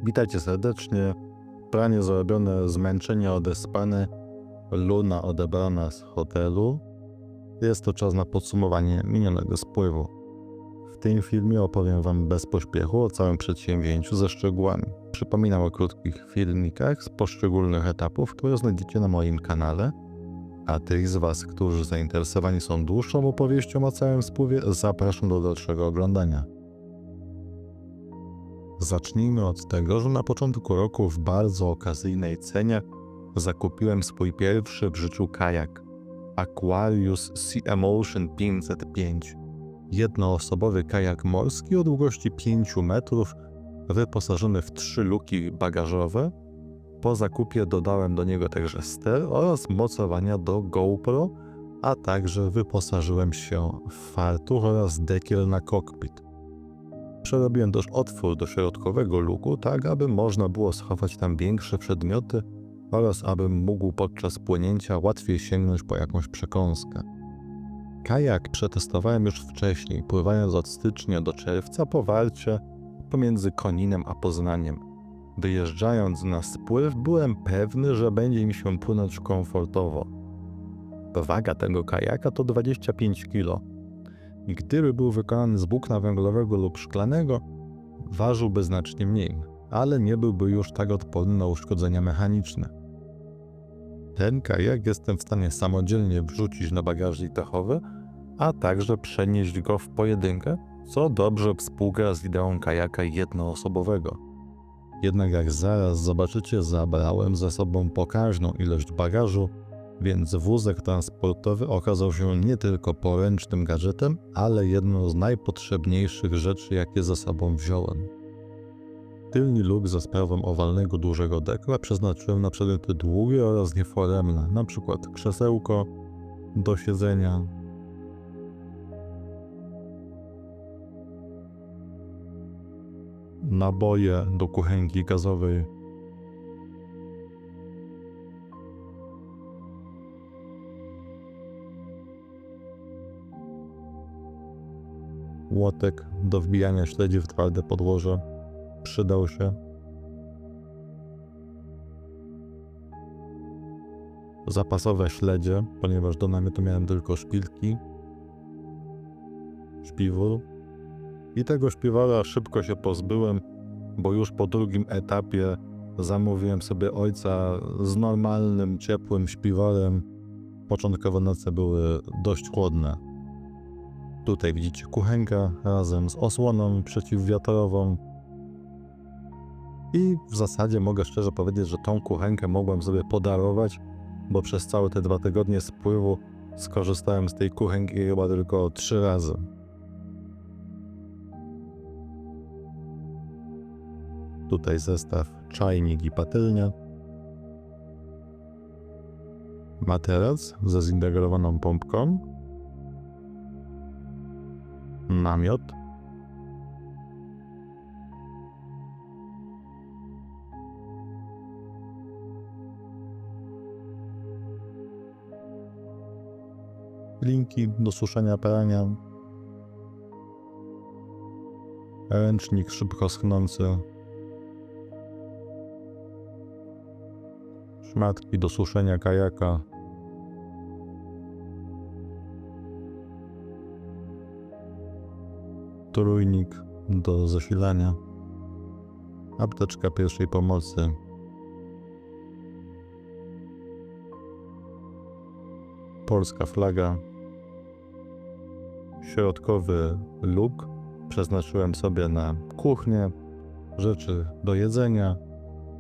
Witajcie serdecznie. Pranie zrobione, zmęczenie odespane, luna odebrana z hotelu. Jest to czas na podsumowanie minionego spływu. W tym filmie opowiem Wam bez pośpiechu o całym przedsięwzięciu ze szczegółami. Przypominam o krótkich filmikach z poszczególnych etapów, które znajdziecie na moim kanale. A tych z Was, którzy zainteresowani są dłuższą opowieścią o całym spływie, zapraszam do dalszego oglądania. Zacznijmy od tego, że na początku roku w bardzo okazyjnej cenie zakupiłem swój pierwszy w życiu kajak Aquarius Sea Emotion 505. Jednoosobowy kajak morski o długości 5 metrów, wyposażony w 3 luki bagażowe. Po zakupie dodałem do niego także ster oraz mocowania do GoPro, a także wyposażyłem się w fartuch oraz dekiel na kokpit. Przerobiłem też otwór do środkowego luku, tak aby można było schować tam większe przedmioty oraz abym mógł podczas płynięcia łatwiej sięgnąć po jakąś przekąskę. Kajak przetestowałem już wcześniej, pływając od stycznia do czerwca po Warcie pomiędzy Koninem a Poznaniem. Wyjeżdżając na spływ byłem pewny, że będzie mi się płynąć komfortowo. Waga tego kajaka to 25 kg. I gdyby był wykonany z włókna węglowego lub szklanego, ważyłby znacznie mniej, ale nie byłby już tak odporny na uszkodzenia mechaniczne. Ten kajak jestem w stanie samodzielnie wrzucić na bagażnik dachowy, a także przenieść go w pojedynkę, co dobrze współgra z ideą kajaka jednoosobowego. Jednak jak zaraz zobaczycie, zabrałem ze sobą pokaźną ilość bagażu, więc wózek transportowy okazał się nie tylko poręcznym gadżetem, ale jedną z najpotrzebniejszych rzeczy, jakie ze sobą wziąłem. Tylny luk za sprawą owalnego dużego dekla przeznaczyłem na przedmioty długie oraz nieforemne, np. krzesełko do siedzenia, naboje do kuchenki gazowej, łotek do wbijania śledzi w twarde podłoże przydał się. Zapasowe śledzie, ponieważ do namiotu miałem tylko szpilki, śpiwór. I tego śpiwora szybko się pozbyłem, bo już po drugim etapie zamówiłem sobie ojca z normalnym, ciepłym śpiworem. Początkowo noce były dość chłodne. Tutaj widzicie kuchenkę razem z osłoną przeciwwiatrową. I w zasadzie mogę szczerze powiedzieć, że tą kuchenkę mogłem sobie podarować, bo przez całe te 2 tygodnie spływu skorzystałem z tej kuchenki chyba tylko 3 razy. Tutaj zestaw czajnik i patelnia. Materac ze zintegrowaną pompką. Namiot. Linki do suszenia prania. Ręcznik szybko schnący. Szmatki do suszenia kajaka. Trójnik do zasilania. Apteczka pierwszej pomocy. Polska flaga. Środkowy luk przeznaczyłem sobie na kuchnię, rzeczy do jedzenia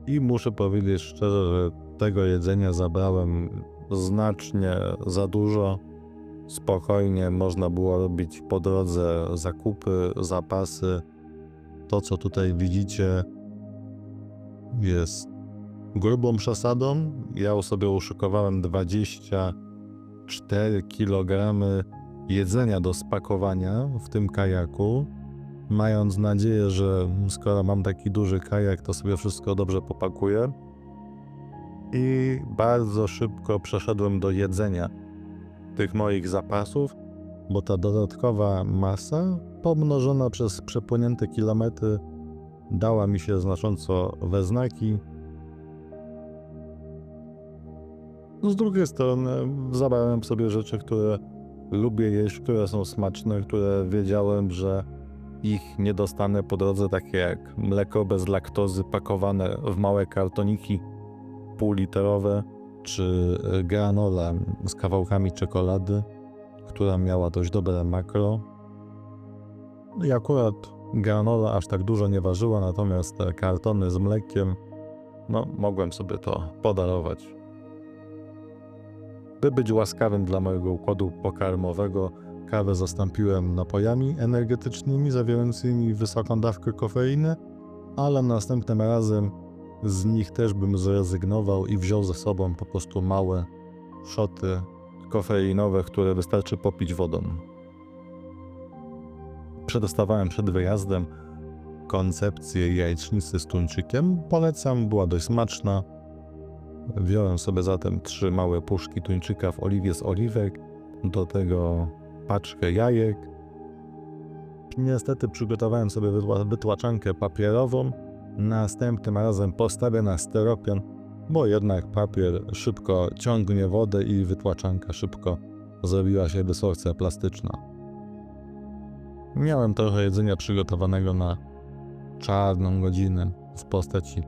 i muszę powiedzieć szczerze, że tego jedzenia zabrałem znacznie za dużo. Spokojnie można było robić po drodze zakupy, zapasy. To, co tutaj widzicie, jest grubą przesadą. Ja sobie uszykowałem 24 kg jedzenia do spakowania w tym kajaku, mając nadzieję, że skoro mam taki duży kajak, to sobie wszystko dobrze popakuję. I bardzo szybko przeszedłem do jedzenia tych moich zapasów, bo ta dodatkowa masa pomnożona przez przepłynięte kilometry dała mi się znacząco we znaki. Z drugiej strony zabrałem sobie rzeczy, które lubię jeść, które są smaczne, które wiedziałem, że ich nie dostanę po drodze, takie jak mleko bez laktozy pakowane w małe kartoniki półliterowe, czy granola z kawałkami czekolady, która miała dość dobre makro. I akurat granola aż tak dużo nie ważyła, natomiast te kartony z mlekiem, mogłem sobie to podarować. By być łaskawym dla mojego układu pokarmowego, kawę zastąpiłem napojami energetycznymi zawierającymi wysoką dawkę kofeiny, ale następnym razem z nich też bym zrezygnował i wziął ze sobą po prostu małe szoty kofeinowe, które wystarczy popić wodą. Przetestowałem przed wyjazdem koncepcję jajecznicy z tuńczykiem. Polecam, była dość smaczna. Wziąłem sobie zatem 3 małe puszki tuńczyka w oliwie z oliwek, do tego paczkę jajek. Niestety przygotowałem sobie wytłaczankę papierową. Następnym razem postawię na styropian, bo jednak papier szybko ciągnie wodę i wytłaczanka szybko zrobiła się wysoce plastyczna. Miałem trochę jedzenia przygotowanego na czarną godzinę w postaci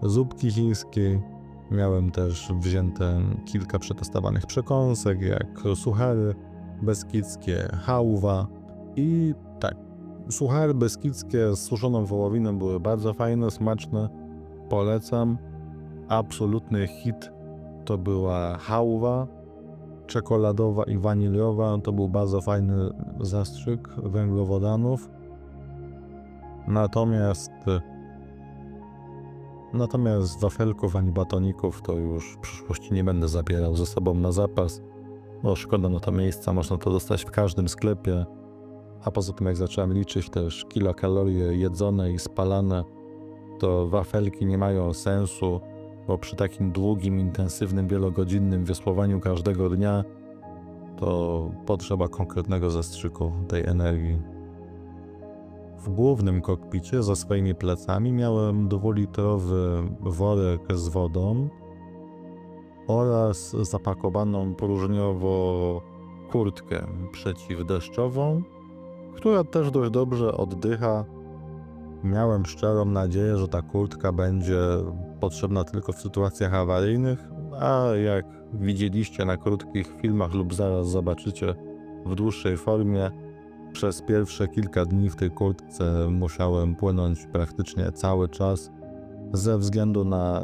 zupki chińskiej. Miałem też wzięte kilka przetestowanych przekąsek, jak suchary beskidzkie, hałwa i tak. Suchary beskidzkie z suszoną wołowiną były bardzo fajne, smaczne, polecam. Absolutny hit to była hałwa czekoladowa i waniliowa, to był bardzo fajny zastrzyk węglowodanów. Natomiast wafelków ani batoników to już w przyszłości nie będę zabierał ze sobą na zapas, bo szkoda na to miejsca, można to dostać w każdym sklepie. A poza tym, jak zacząłem liczyć też kilokalorie jedzone i spalane, to wafelki nie mają sensu, bo przy takim długim, intensywnym, wielogodzinnym wiosłowaniu każdego dnia to potrzeba konkretnego zastrzyku tej energii. W głównym kokpicie za swoimi plecami miałem 2-litrowy worek z wodą oraz zapakowaną próżniowo kurtkę przeciwdeszczową, która też dość dobrze oddycha. Miałem szczerą nadzieję, że ta kurtka będzie potrzebna tylko w sytuacjach awaryjnych, a jak widzieliście na krótkich filmach lub zaraz zobaczycie w dłuższej formie, przez pierwsze kilka dni w tej kurtce musiałem płynąć praktycznie cały czas ze względu na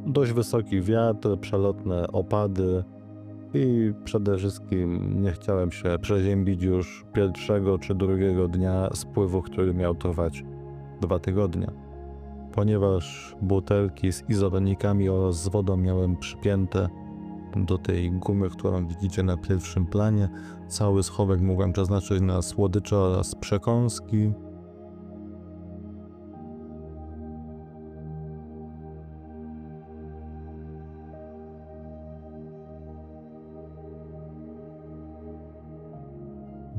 dość wysoki wiatr, przelotne opady i przede wszystkim nie chciałem się przeziębić już pierwszego czy drugiego dnia spływu, który miał trwać 2 tygodnie. Ponieważ butelki z izotonikami oraz z wodą miałem przypięte do tej gumy, którą widzicie na pierwszym planie, cały schowek mogłem przeznaczyć na słodycze oraz przekąski.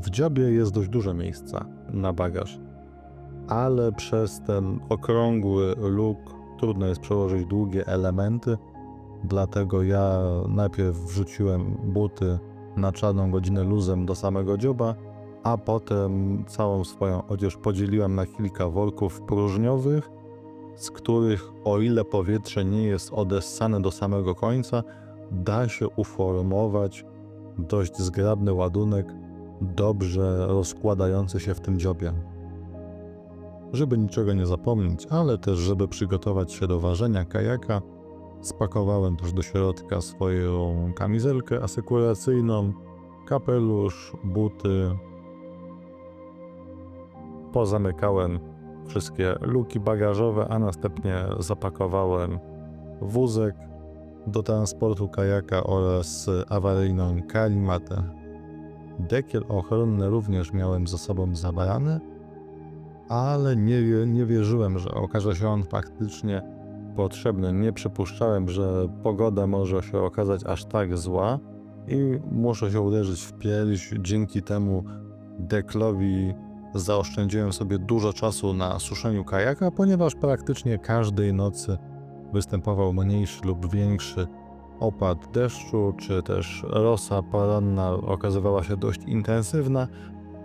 W dziobie jest dość dużo miejsca na bagaż, ale przez ten okrągły luk trudno jest przełożyć długie elementy, dlatego ja najpierw wrzuciłem buty na czarną godzinę luzem do samego dzioba, a potem całą swoją odzież podzieliłem na kilka worków próżniowych, z których, o ile powietrze nie jest odessane do samego końca, da się uformować dość zgrabny ładunek, dobrze rozkładający się w tym dziobie. Żeby niczego nie zapomnieć, ale też żeby przygotować się do ważenia kajaka, spakowałem też do środka swoją kamizelkę asekuracyjną, kapelusz, buty. Pozamykałem wszystkie luki bagażowe, a następnie zapakowałem wózek do transportu kajaka oraz awaryjną kalimatę. Dekiel ochronny również miałem ze sobą zabrany, ale nie wierzyłem, że okaże się on faktycznie potrzebny. Nie przypuszczałem, że pogoda może się okazać aż tak zła i muszę się uderzyć w pierś. Dzięki temu deklowi zaoszczędziłem sobie dużo czasu na suszeniu kajaka, ponieważ praktycznie każdej nocy występował mniejszy lub większy opad deszczu, czy też rosa poranna okazywała się dość intensywna,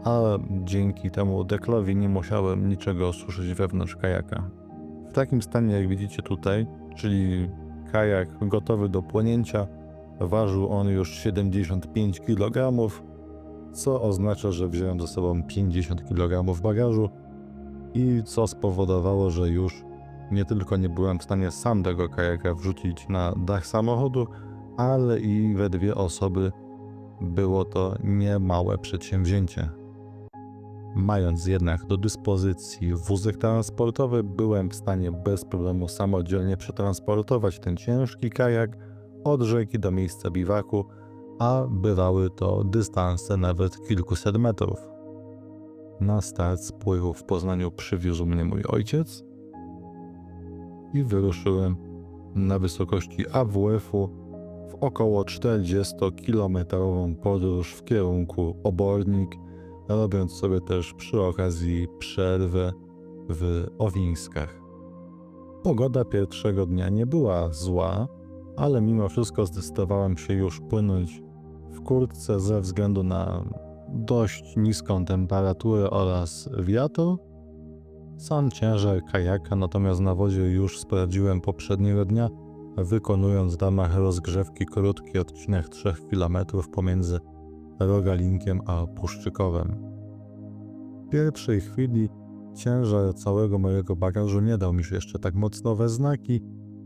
a dzięki temu deklowi nie musiałem niczego suszyć wewnątrz kajaka. W takim stanie, jak widzicie tutaj, czyli kajak gotowy do płynięcia, ważył on już 75 kg, co oznacza, że wziąłem ze sobą 50 kg bagażu i co spowodowało, że już nie tylko nie byłem w stanie sam tego kajaka wrzucić na dach samochodu, ale i we dwie osoby było to niemałe przedsięwzięcie. Mając jednak do dyspozycji wózek transportowy, byłem w stanie bez problemu samodzielnie przetransportować ten ciężki kajak od rzeki do miejsca biwaku, a bywały to dystanse nawet kilkuset metrów. Na start spływu w Poznaniu przywiózł mnie mój ojciec i wyruszyłem na wysokości AWF-u w około 40-kilometrową podróż w kierunku Obornik, robiąc sobie też przy okazji przerwę w Owińskach. Pogoda pierwszego dnia nie była zła, ale mimo wszystko zdecydowałem się już płynąć w kurtce ze względu na dość niską temperaturę oraz wiatr. Sam ciężar kajaka natomiast na wodzie już sprawdziłem poprzedniego dnia, wykonując w ramach rozgrzewki krótki odcinek 3 km pomiędzy Rogalinkiem a Puszczykowem. W pierwszej chwili ciężar całego mojego bagażu nie dał mi jeszcze tak mocno we znaki,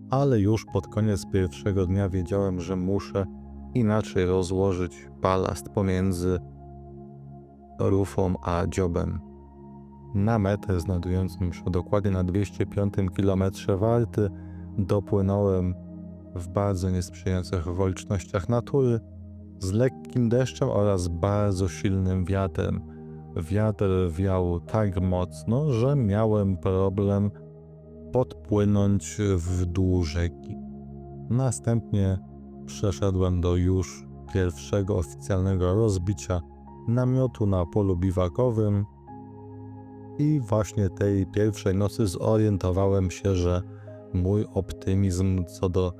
ale już pod koniec pierwszego dnia wiedziałem, że muszę inaczej rozłożyć balast pomiędzy rufą a dziobem. Na metę znajdującym się dokładnie na 205 km warty dopłynąłem w bardzo niesprzyjających okolicznościach natury z lekkim deszczem oraz bardzo silnym wiatrem. Wiatr wiał tak mocno, że miałem problem podpłynąć w dół rzeki. Następnie przeszedłem do już pierwszego oficjalnego rozbicia namiotu na polu biwakowym i właśnie tej pierwszej nocy zorientowałem się, że mój optymizm co do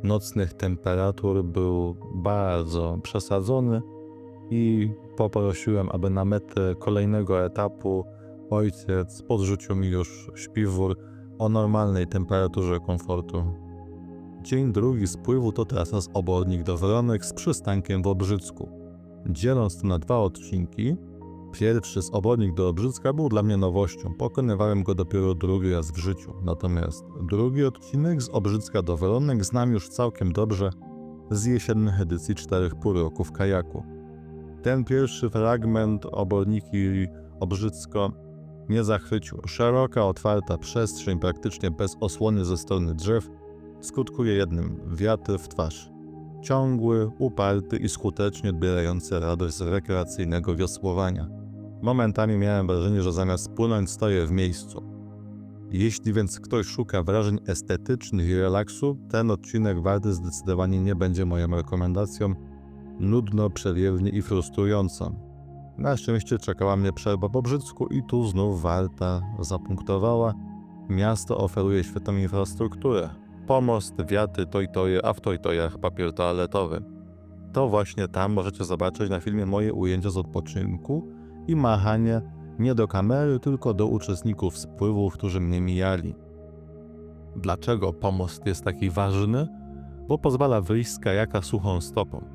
nocnych temperatur był bardzo przesadzony i poprosiłem, aby na metę kolejnego etapu ojciec podrzucił mi już śpiwór o normalnej temperaturze komfortu. Dzień drugi spływu to trasa z Obornik do Wronek z przystankiem w Obrzycku. Dzieląc to na dwa odcinki, pierwszy z Obornik do Obrzycka był dla mnie nowością, pokonywałem go dopiero drugi raz w życiu, natomiast drugi odcinek z Obrzycka do Wronek znam już całkiem dobrze z jesiennych edycji 4,5 roku w kajaku. Ten pierwszy fragment Oborniki Obrzycko mnie zachwycił. Szeroka, otwarta przestrzeń, praktycznie bez osłony ze strony drzew, skutkuje jednym: wiatr w twarz. Ciągły, uparty i skutecznie odbierający radość z rekreacyjnego wiosłowania. Momentami miałem wrażenie, że zamiast płynąć stoję w miejscu. Jeśli więc ktoś szuka wrażeń estetycznych i relaksu, ten odcinek warty zdecydowanie nie będzie moją rekomendacją. Nudno, przewiewnie i frustrująco. Na szczęście czekała mnie przerwa po Brzycku i tu znów Warta zapunktowała. Miasto oferuje świetną infrastrukturę. Pomost, wiaty, tojtoje, a w tojtojach papier toaletowy. To właśnie tam możecie zobaczyć na filmie moje ujęcia z odpoczynku i machanie nie do kamery, tylko do uczestników spływów, którzy mnie mijali. Dlaczego pomost jest taki ważny? Bo pozwala wyjść z kajaka suchą stopą.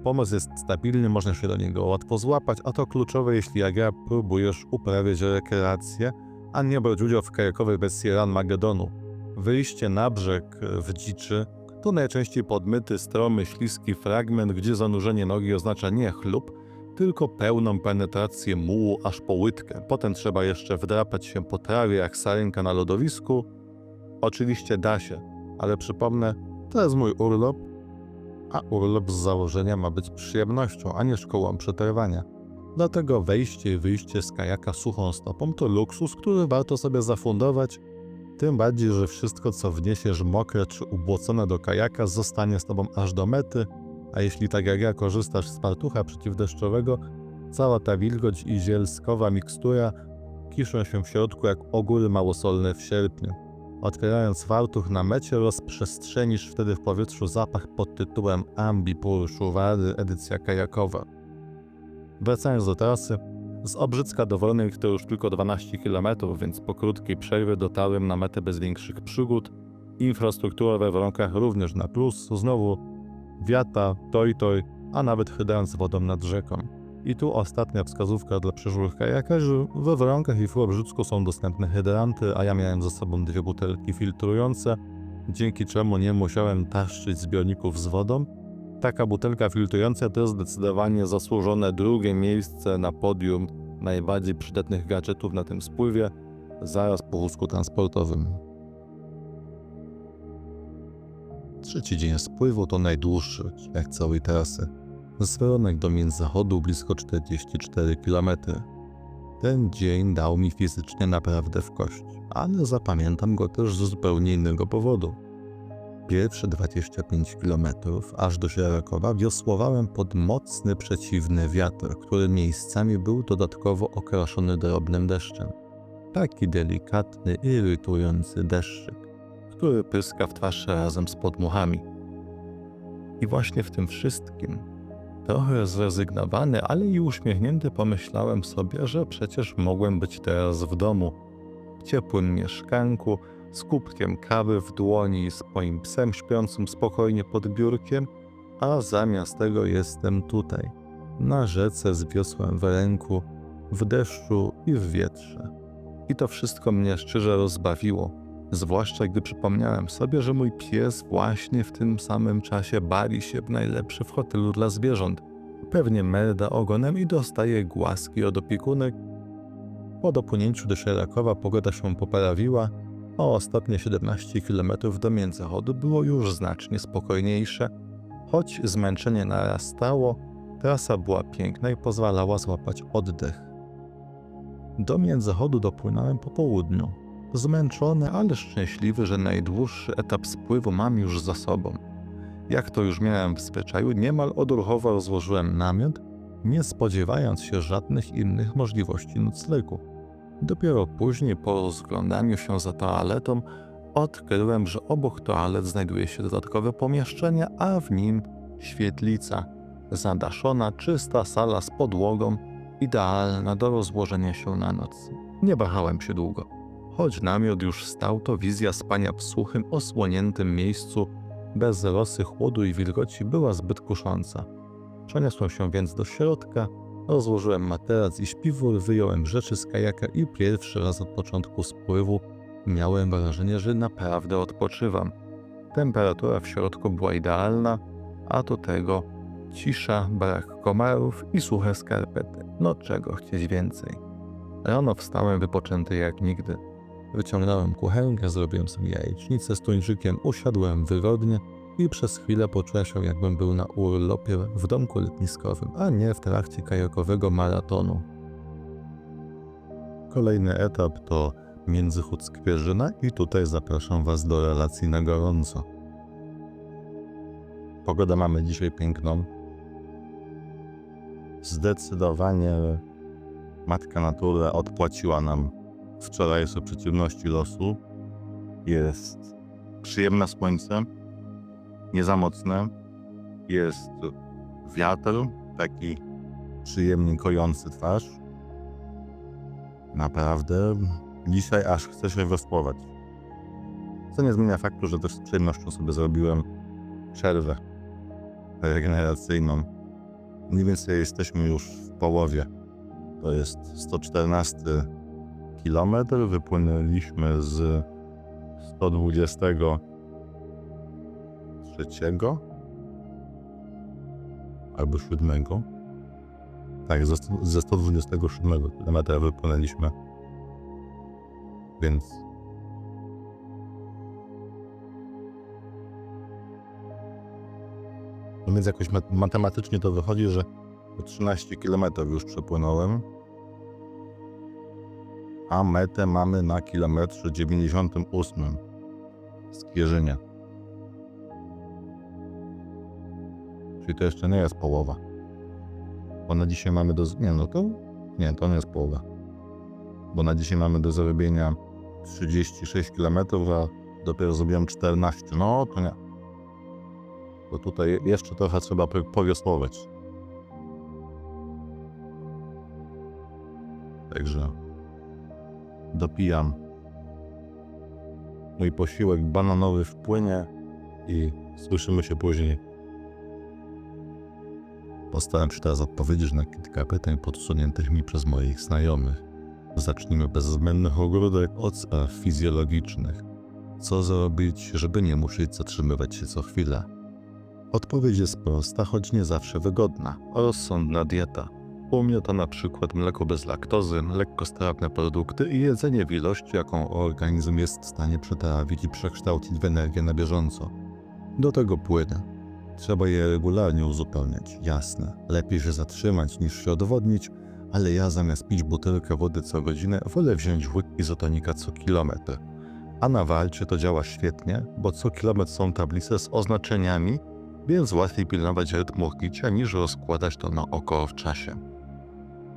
Pomost jest stabilny, można się do niego łatwo złapać, a to kluczowe, jeśli jak ja próbujesz uprawiać rekreację, a nie brać udziału w kajakowej wersji Ranmagedonu. Wyjście na brzeg w dziczy to najczęściej podmyty, stromy, śliski fragment, gdzie zanurzenie nogi oznacza nie chlub, tylko pełną penetrację mułu aż po łydkę. Potem trzeba jeszcze wdrapać się po trawie jak sarenka na lodowisku. Oczywiście da się, ale przypomnę, to jest mój urlop, a urlop z założenia ma być przyjemnością, a nie szkołą przetrwania. Dlatego wejście i wyjście z kajaka suchą stopą to luksus, który warto sobie zafundować, tym bardziej, że wszystko co wniesiesz mokre czy ubłocone do kajaka zostanie z tobą aż do mety, a jeśli tak jak ja korzystasz z fartucha przeciwdeszczowego, Cała ta wilgoć i zielskowa mikstura kiszą się w środku jak ogóry małosolne w sierpniu. Otwierając fartuch na mecie, rozprzestrzenisz wtedy w powietrzu zapach pod tytułem Ambipur Szuwary edycja kajakowa. Wracając do trasy, z Obrzycka do Wolnych to już tylko 12 km, więc po krótkiej przerwie dotarłem na metę bez większych przygód. Infrastruktura we Waronkach również na plus, znowu wiata, toj, a nawet hydrant z wodą nad rzeką. I tu ostatnia wskazówka dla przyszłych kajakarzy. We Waronkach i w Obrzycku są dostępne hydranty, a ja miałem ze sobą 2 butelki filtrujące, dzięki czemu nie musiałem taszczyć zbiorników z wodą. Taka butelka filtrująca to zdecydowanie zasłużone drugie miejsce na podium najbardziej przydatnych gadżetów na tym spływie, zaraz po wózku transportowym. Trzeci dzień spływu to najdłuższy odcinek całej trasy. Z Waronek do Międzyzachodu blisko 44 km. Ten dzień dał mi fizycznie naprawdę w kość, ale zapamiętam go też z zupełnie innego powodu. Pierwsze 25 km aż do Sierakowa wiosłowałem pod mocny przeciwny wiatr, który miejscami był dodatkowo okraszony drobnym deszczem. Taki delikatny, irytujący deszczyk, który pyska w twarz razem z podmuchami. I właśnie w tym wszystkim, trochę zrezygnowany, ale i uśmiechnięty, pomyślałem sobie, że przecież mogłem być teraz w domu, w ciepłym mieszkanku, z kubkiem kawy w dłoni, z moim psem śpiącym spokojnie pod biurkiem, a zamiast tego jestem tutaj, na rzece z wiosłem w ręku, w deszczu i w wietrze. I to wszystko mnie szczerze rozbawiło, zwłaszcza gdy przypomniałem sobie, że mój pies właśnie w tym samym czasie bawi się w najlepszy w hotelu dla zwierząt. Pewnie merda ogonem i dostaje głaski od opiekunek. Po dopłynięciu do Sierakowa pogoda się poprawiła, a ostatnie 17 km do Międzychodu było już znacznie spokojniejsze. Choć zmęczenie narastało, trasa była piękna i pozwalała złapać oddech. Do Międzychodu dopłynąłem po południu. Zmęczony, ale szczęśliwy, że najdłuższy etap spływu mam już za sobą. Jak to już miałem w zwyczaju, niemal odruchowo rozłożyłem namiot, nie spodziewając się żadnych innych możliwości noclegu. Dopiero później, po rozglądaniu się za toaletą, odkryłem, że obok toalet znajduje się dodatkowe pomieszczenie, a w nim świetlica. Zadaszona, czysta sala z podłogą, idealna do rozłożenia się na noc. Nie wahałem się długo. Choć namiot już stał, to wizja spania w suchym, osłoniętym miejscu, bez rosy, chłodu i wilgoci była zbyt kusząca. Przeniosłem się więc do środka, rozłożyłem materac i śpiwór, wyjąłem rzeczy z kajaka i pierwszy raz od początku spływu miałem wrażenie, że naprawdę odpoczywam. Temperatura w środku była idealna, a do tego cisza, brak komarów i suche skarpety. No czego chcieć więcej. Rano wstałem wypoczęty jak nigdy. Wyciągnąłem kuchenkę, zrobiłem sobie jajecznicę z tuńczykiem, usiadłem wygodnie i przez chwilę poczułem się, jakbym był na urlopie w domku letniskowym, a nie w trakcie kajakowego maratonu. Kolejny etap to Międzychód-Skwierzyna i tutaj zapraszam Was do relacji na gorąco. Pogodę mamy dzisiaj piękną. Zdecydowanie Matka Natura odpłaciła nam wczorajsze przeciwności losu. Jest przyjemne słońce, nie za mocne. Jest wiatr, taki przyjemnie kojący twarz. Naprawdę dzisiaj aż chcę się wysłować. Co nie zmienia faktu, że też z przyjemnością sobie zrobiłem przerwę regeneracyjną. Mniej więcej jesteśmy już w połowie. To jest 114 km. Wypłynęliśmy z 123 albo 7. Tak, ze 127 km wypłynęliśmy. Więc jakoś matematycznie to wychodzi, że 13 km już przepłynąłem, a metę mamy na kilometrze 98 z Kierzynia. Czyli to jeszcze nie jest połowa. Bo na dzisiaj mamy do... to nie jest połowa. Bo na dzisiaj mamy do zrobienia 36 km, a dopiero zrobiłem 14. No to nie. Bo tutaj jeszcze trochę trzeba powiosłować. Także dopijam mój posiłek bananowy w płynie i słyszymy się później. Postaram się teraz odpowiedzieć na kilka pytań podsuniętych mi przez moich znajomych. Zacznijmy bez zbędnych ogródek od spraw fizjologicznych. Co zrobić, żeby nie musieć zatrzymywać się co chwilę? Odpowiedź jest prosta, choć nie zawsze wygodna. Rozsądna dieta. U mnie to na przykład mleko bez laktozy, lekkostrawne produkty i jedzenie w ilości, jaką organizm jest w stanie przetrawić i przekształcić w energię na bieżąco. Do tego płyny. Trzeba je regularnie uzupełniać, jasne. Lepiej się zatrzymać niż się odwodnić, ale ja zamiast pić butelkę wody co godzinę, wolę wziąć łyk izotonika co kilometr. A na walcie to działa świetnie, bo co kilometr są tablice z oznaczeniami, więc łatwiej pilnować rytmu picia niż rozkładać to naokoło w czasie.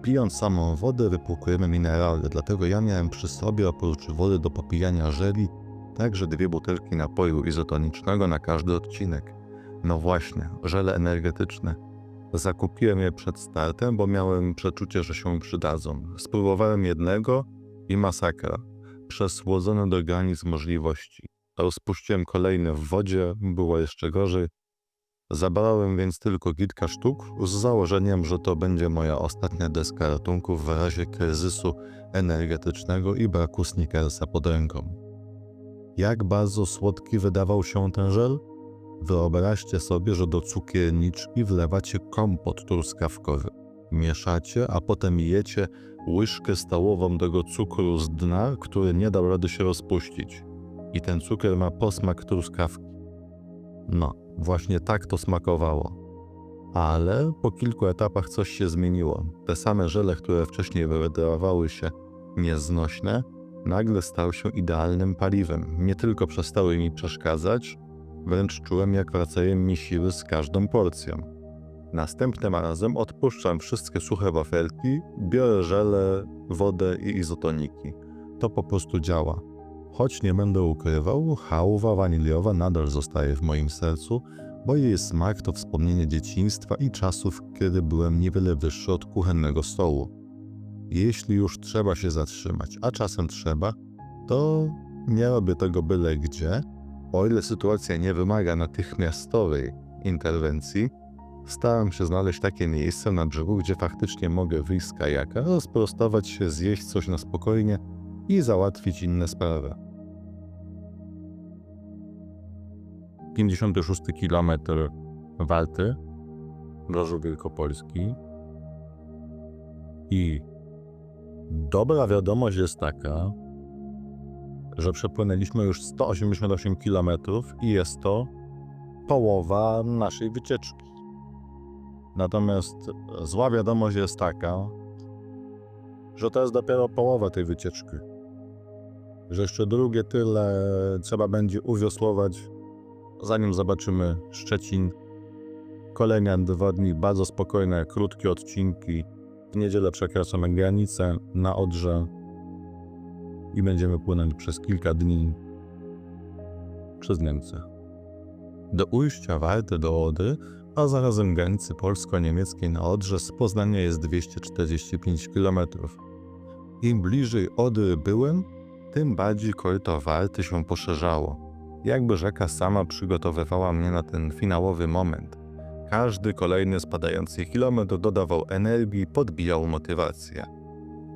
Pijąc samą wodę wypłukujemy minerały, dlatego ja miałem przy sobie oprócz wody do popijania żeli także 2 butelki napoju izotonicznego na każdy odcinek. No właśnie, żele energetyczne. Zakupiłem je przed startem, bo miałem przeczucie, że się przydadzą. Spróbowałem jednego i masakra. Przesłodzony do granic możliwości. Rozpuściłem kolejny w wodzie, było jeszcze gorzej. Zabrałem więc tylko kilka sztuk z założeniem, że to będzie moja ostatnia deska ratunku w razie kryzysu energetycznego i braku Snickersa pod ręką. Jak bardzo słodki wydawał się ten żel? Wyobraźcie sobie, że do cukierniczki wlewacie kompot truskawkowy. Mieszacie, a potem jecie łyżkę stołową tego cukru z dna, który nie dał rady się rozpuścić. I ten cukier ma posmak truskawki. No, właśnie tak to smakowało. Ale po kilku etapach coś się zmieniło. Te same żele, które wcześniej wydawały się nieznośne, nagle stały się idealnym paliwem. Nie tylko przestały mi przeszkadzać, wręcz czułem, jak wracają mi siły z każdą porcją. Następnym razem odpuszczam wszystkie suche wafelki, biorę żele, wodę i izotoniki. To po prostu działa. Choć nie będę ukrywał, chałwa waniliowa nadal zostaje w moim sercu, bo jej smak to wspomnienie dzieciństwa i czasów, kiedy byłem niewiele wyższy od kuchennego stołu. Jeśli już trzeba się zatrzymać, a czasem trzeba, to nie robię tego byle gdzie. O ile sytuacja nie wymaga natychmiastowej interwencji, staram się znaleźć takie miejsce na brzegu, gdzie faktycznie mogę wyjść z kajaka, rozprostować się, zjeść coś na spokojnie i załatwić inne sprawy. 56 km Walty, Brożu Wielkopolski. I dobra wiadomość jest taka, że przepłynęliśmy już 188 km i jest to połowa naszej wycieczki. Natomiast zła wiadomość jest taka, że to jest dopiero połowa tej wycieczki. Że jeszcze drugie tyle trzeba będzie uwiosłować, zanim zobaczymy Szczecin. Kolejne 2 dni bardzo spokojne, krótkie odcinki. W niedzielę przekraczamy granicę na Odrze i będziemy płynąć przez kilka dni przez Niemcy. Do ujścia Warty do Odry, a zarazem granicy polsko-niemieckiej na Odrze z Poznania jest 245 km. Im bliżej Odry byłem, tym bardziej koryto Warty się poszerzało. Jakby rzeka sama przygotowywała mnie na ten finałowy moment. Każdy kolejny spadający kilometr dodawał energii i podbijał motywację.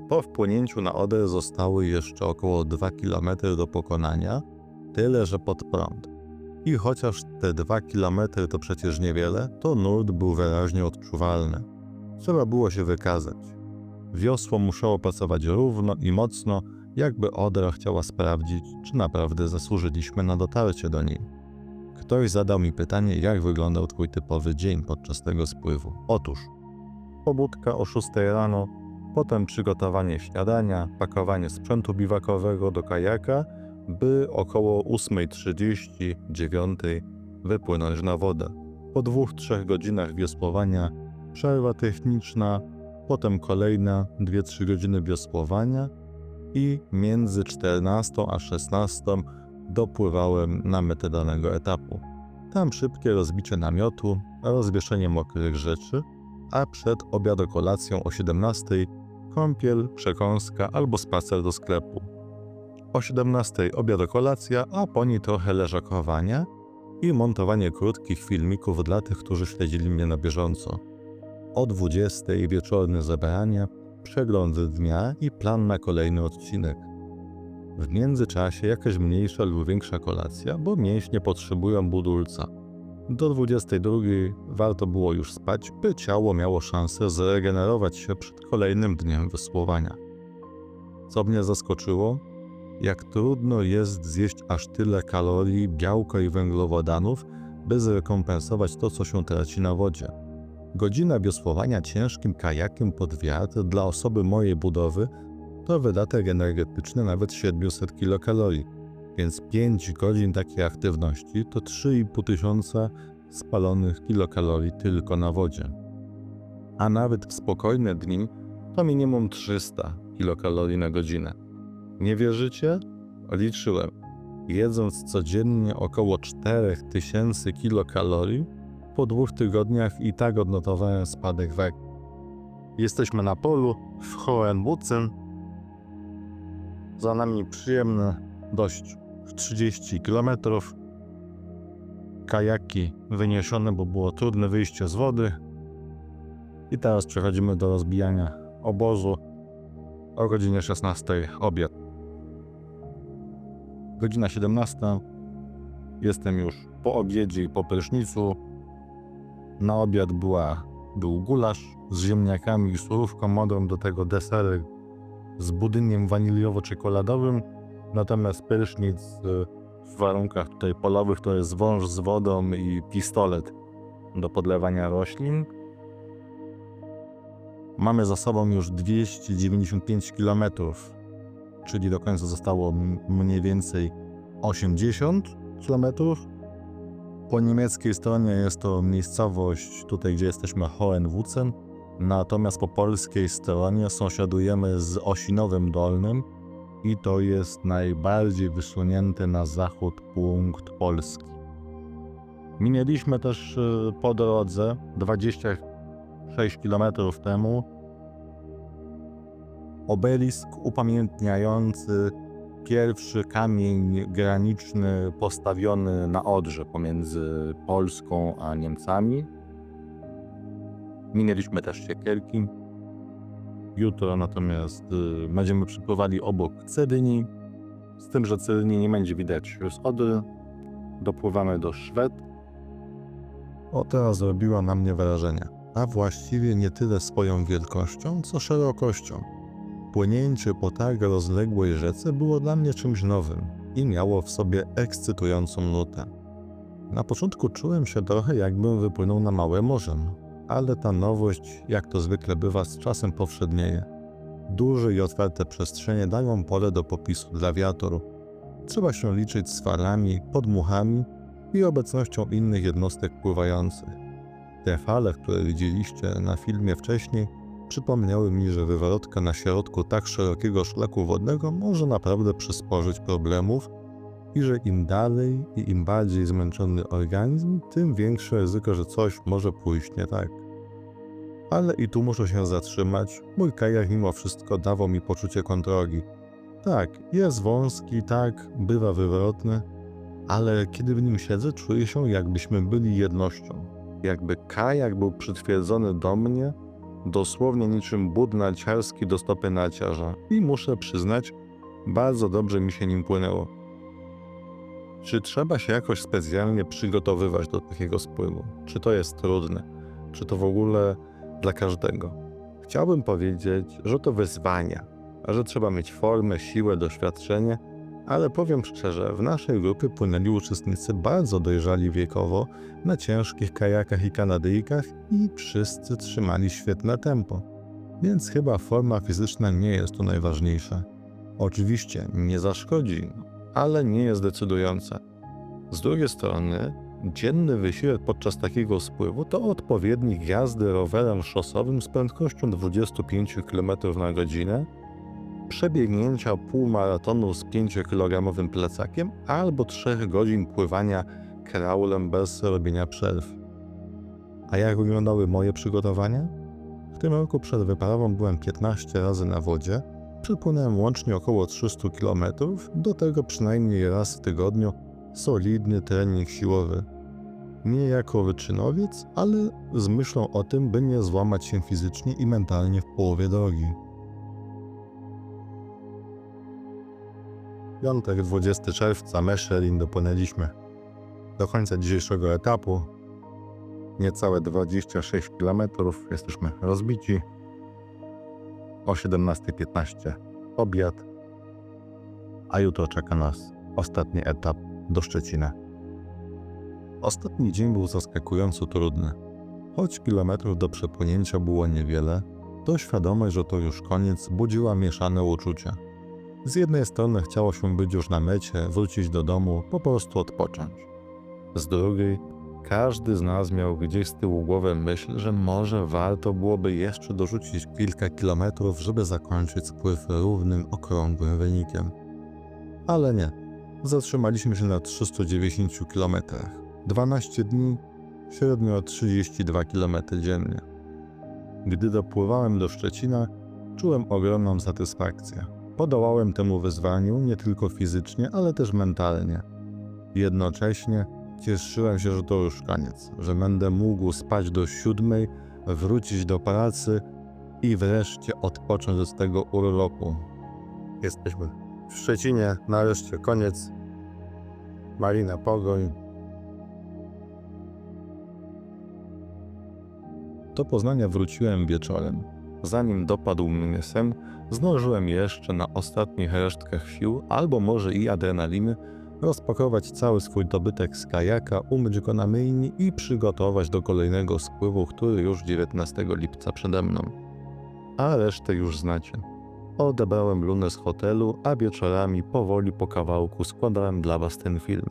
Po wpłynięciu na Odrę zostały jeszcze około 2 km do pokonania, tyle że pod prąd. I chociaż te 2 km to przecież niewiele, to nurt był wyraźnie odczuwalny. Trzeba było się wykazać. Wiosło musiało pracować równo i mocno, jakby Odra chciała sprawdzić, czy naprawdę zasłużyliśmy na dotarcie do niej. Ktoś zadał mi pytanie, jak wyglądał twój typowy dzień podczas tego spływu. Otóż, pobudka o 6 rano, potem przygotowanie śniadania, pakowanie sprzętu biwakowego do kajaka, by około 8:30, 9:00 wypłynąć na wodę. Po 2-3 godzinach wiosłowania przerwa techniczna, potem kolejna 2-3 godziny wiosłowania i między 14 a 16 dopływałem na metę danego etapu. Tam szybkie rozbicie namiotu, rozwieszenie mokrych rzeczy, a przed obiadokolacją o 17 kąpiel, przekąska albo spacer do sklepu. O 17 obiadokolacja, a po niej trochę leżakowania i montowanie krótkich filmików dla tych, którzy śledzili mnie na bieżąco. O 20 wieczorne zebrania, przeglądy dnia i plan na kolejny odcinek. W międzyczasie jakaś mniejsza lub większa kolacja, bo mięśnie potrzebują budulca. Do 22 warto było już spać, by ciało miało szansę zregenerować się przed kolejnym dniem wysłowania. Co mnie zaskoczyło? Jak trudno jest zjeść aż tyle kalorii, białka i węglowodanów, by zrekompensować to, co się traci na wodzie. Godzina wiosłowania ciężkim kajakiem pod wiatr dla osoby mojej budowy to wydatek energetyczny nawet 700 kilokalorii, więc 5 godzin takiej aktywności to 3500 spalonych kilokalorii tylko na wodzie. A nawet w spokojne dni to minimum 300 kilokalorii na godzinę. Nie wierzycie? Liczyłem. Jedząc codziennie około 4000 kilokalorii, po 2 tygodniach i tak odnotowałem spadek wagi. Jesteśmy na polu w Hohenwutzen. Za nami przyjemne dość 30 km. Kajaki wyniesione, bo było trudne wyjście z wody. I teraz przechodzimy do rozbijania obozu. O godzinie 16 obiad. Godzina 17. Jestem już po obiedzie i po prysznicu. Na obiad był gulasz z ziemniakami i surówką modrą, do tego desery z budyniem waniliowo-czekoladowym. Natomiast prysznic w warunkach tutaj polowych to jest wąż z wodą i pistolet do podlewania roślin. Mamy za sobą już 295 km, czyli do końca zostało mniej więcej 80 km. Po niemieckiej stronie jest to miejscowość, tutaj gdzie jesteśmy, Hohenwutzen, natomiast po polskiej stronie sąsiadujemy z Osinowem Dolnym i to jest najbardziej wysunięty na zachód punkt Polski. Minęliśmy też po drodze 26 km temu obelisk upamiętniający pierwszy kamień graniczny postawiony na Odrze pomiędzy Polską a Niemcami. Minęliśmy też Siekierki. Jutro natomiast będziemy przypływali obok Cedyni, z tym, że Cedyni nie będzie widać z Odry. Dopływamy do Szwed. O, teraz zrobiła na mnie wrażenie, a właściwie nie tyle swoją wielkością, co szerokością. Płynięcie po tak rozległej rzece było dla mnie czymś nowym i miało w sobie ekscytującą nutę. Na początku czułem się trochę, jakbym wypłynął na małe morze, ale ta nowość, jak to zwykle bywa, z czasem powszednieje. Duże i otwarte przestrzenie dają pole do popisu dla wiatru. Trzeba się liczyć z falami, podmuchami i obecnością innych jednostek pływających. Te fale, które widzieliście na filmie wcześniej, przypomniały mi, że wywrotka na środku tak szerokiego szlaku wodnego może naprawdę przysporzyć problemów i że im dalej i im bardziej zmęczony organizm, tym większe ryzyko, że coś może pójść nie tak. Ale i tu muszę się zatrzymać. Mój kajak mimo wszystko dawał mi poczucie kontroli. Tak, jest wąski, tak, bywa wywrotny, ale kiedy w nim siedzę, czuję się, jakbyśmy byli jednością. Jakby kajak był przytwierdzony do mnie, dosłownie niczym but narciarski do stopy narciarza. I muszę przyznać, bardzo dobrze mi się nim płynęło. Czy trzeba się jakoś specjalnie przygotowywać do takiego spływu? Czy to jest trudne? Czy to w ogóle dla każdego? Chciałbym powiedzieć, że to wyzwania, a że trzeba mieć formę, siłę, doświadczenie, ale powiem szczerze, w naszej grupie płynęli uczestnicy bardzo dojrzali wiekowo na ciężkich kajakach i kanadyjkach i wszyscy trzymali świetne tempo. Więc chyba forma fizyczna nie jest tu najważniejsza. Oczywiście nie zaszkodzi, ale nie jest decydująca. Z drugiej strony Dzienny wysiłek podczas takiego spływu to odpowiednik jazdy rowerem szosowym z prędkością 25 km na godzinę, przebiegnięcia półmaratonu z 5-kilogramowym plecakiem albo 3 godzin pływania kraulem bez robienia przerw. A jak wyglądały moje przygotowania? W tym roku przed wyprawą byłem 15 razy na wodzie, przepłynąłem łącznie około 300 km, do tego przynajmniej raz w tygodniu solidny trening siłowy. Nie jako wyczynowiec, ale z myślą o tym, by nie złamać się fizycznie i mentalnie w połowie drogi. Piątek, 20 czerwca, Mechelin, dopłynęliśmy. Do końca dzisiejszego etapu, niecałe 26 km, jesteśmy rozbici. O 17:15 obiad, a jutro czeka nas ostatni etap do Szczecina. Ostatni dzień był zaskakująco trudny. Choć kilometrów do przepłynięcia było niewiele, to świadomość, że to już koniec, budziła mieszane uczucia. Z jednej strony chciało się być już na mecie, wrócić do domu, po prostu odpocząć. Z drugiej, każdy z nas miał gdzieś z tyłu głowy myśl, że może warto byłoby jeszcze dorzucić kilka kilometrów, żeby zakończyć spływ równym, okrągłym wynikiem. Ale nie. Zatrzymaliśmy się na 390 km. 12 dni, średnio 32 km dziennie. Gdy dopływałem do Szczecina, czułem ogromną satysfakcję. Podołałem temu wyzwaniu nie tylko fizycznie, ale też mentalnie. Jednocześnie cieszyłem się, że to już koniec, że będę mógł spać do 7, wrócić do pracy i wreszcie odpocząć od tego urlopu. Jesteśmy w Szczecinie, nareszcie koniec. Marina Pogoń. Do Poznania wróciłem wieczorem. Zanim dopadł mnie sen, zdążyłem jeszcze na ostatnich resztkach sił, albo może i adrenaliny, rozpakować cały swój dobytek z kajaka, umyć go na myjni i przygotować do kolejnego spływu, który już 19 lipca przede mną. A resztę już znacie. Odebrałem Lunę z hotelu, a wieczorami powoli po kawałku składałem dla Was ten film.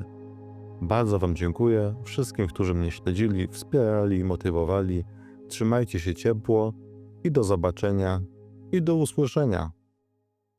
Bardzo Wam dziękuję, wszystkim, którzy mnie śledzili, wspierali i motywowali. Trzymajcie się ciepło i do zobaczenia i do usłyszenia.